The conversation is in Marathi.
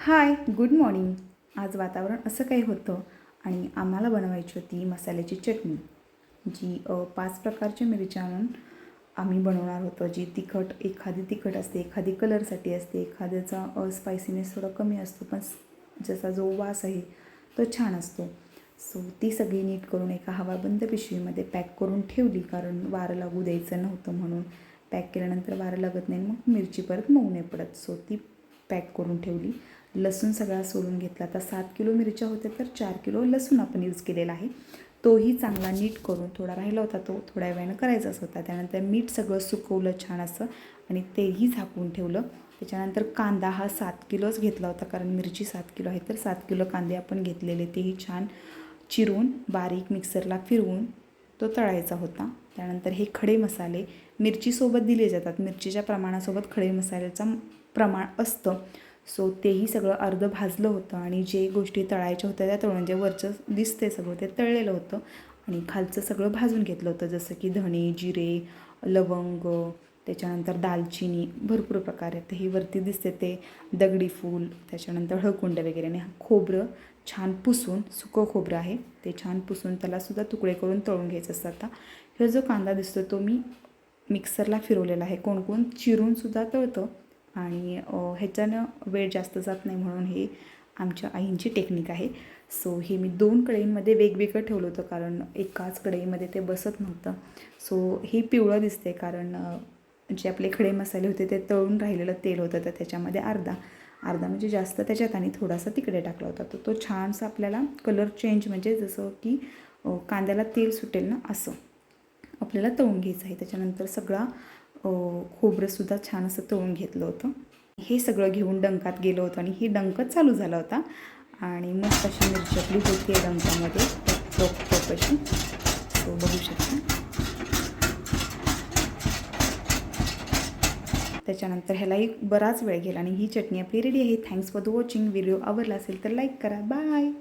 हाय, गुड मॉर्निंग. आज वातावरण असं काही होतं आणि आम्हाला बनवायची होती मसाल्याची चटणी, जी 5 प्रकारच्या मिरच्या आणून आम्ही बनवणार होतो. जी तिखट, एखादी तिखट असते, एखादी कलरसाठी असते, एखाद्याचा स्पायसीनेस थोडा कमी असतो, पण जसा जो वास आहे तो छान असतो. सो ती सगळी नीट करून एका हवाबंद पिशवीमध्ये पॅक करून ठेवली, कारण वारं लागू द्यायचं नव्हतं म्हणून. पॅक केल्यानंतर वारं लागत नाही, मग मिरची परत मऊ नाही पडत. सो ती पॅक करून ठेवली. लसूण सगळा सोलून घेतला. आता 7 किलो मिरच्या होत्या, तर 4 किलो लसूण आपण यूज केलेला आहे. तोही चांगला नीट करून, थोडा राहिला होता तो थोड्या वेळानं करायचाच होता. त्यानंतर मीठ सगळं सुकवलं छान असं आणि तेही झाकून ठेवलं. त्याच्यानंतर कांदा हा 7 किलोच घेतला होता, कारण मिरची 7 किलो आहे, तर 7 किलो कांदे आपण घेतलेले. तेही छान चिरून बारीक मिक्सरला फिरवून तो तळायचा होता. त्यानंतर हे खडे मसाले मिरचीसोबत दिले जातात. मिरचीच्या प्रमाणासोबत खडे मसाल्याचं प्रमाण असतं. सो तेही सगळं अर्धं भाजलं होतं आणि जे गोष्टी तळायच्या होत्या त्या तळून, जे वरचं दिसते सगळं ते तळलेलं होतं आणि खालचं सगळं भाजून घेतलं होतं. जसं की धणे, जिरे, लवंग, त्याच्यानंतर दालचिनी, भरपूर प्रकार आहेत. ही वरती दिसते ते दगडी फूल, त्याच्यानंतर हळकुंड वगैरे. आणि खोबरं छान पुसून, सुकं खोबरं आहे ते छान पुसून त्यालासुद्धा तुकडे करून तळून घ्यायचं असतं. आता हा जो कांदा दिसतो तो मी मिक्सरला फिरवलेला आहे. कोण कोण चिरूनसुद्धा तळतं आणि ह्याच्यानं वेळ जास्त जात नाही, म्हणून हे आमच्या आईंची टेक्निक आहे. सो हे मी 2 कढईंमध्ये वेगवेगळं ठेवलं होतं, कारण एकाच कढईमध्ये ते बसत नव्हतं. सो हे पिवळं दिसते, कारण जे आपले खडे मसाले होते ते तळून राहिलेलं तेल होतं, तर त्याच्यामध्ये अर्धा म्हणजे जास्त त्याच्यात आणि थोडासा तिकडे टाकला होता. तर तो छानसा आपल्याला कलर चेंज, म्हणजे जसं की कांद्याला तेल सुटेल ना, असं आपल्याला तळून घ्यायचं आहे. त्याच्यानंतर सगळा खोबरंसुद्धा छान असं तळून घेतलं होतं. हे सगळं घेऊन डंकात गेलं होतं आणि ही डंकच चालू झाला होता आणि मस्त अशी मिरची आपली होती आहे डंकामध्ये टोप अशी. सो बघू शकता. त्याच्यानंतर ह्यालाही बराच वेळ गेला आणि ही चटणी आपली रेडी आहे. Thanks for the watching. Video आवडला असेल तर लाईक करा. बाय.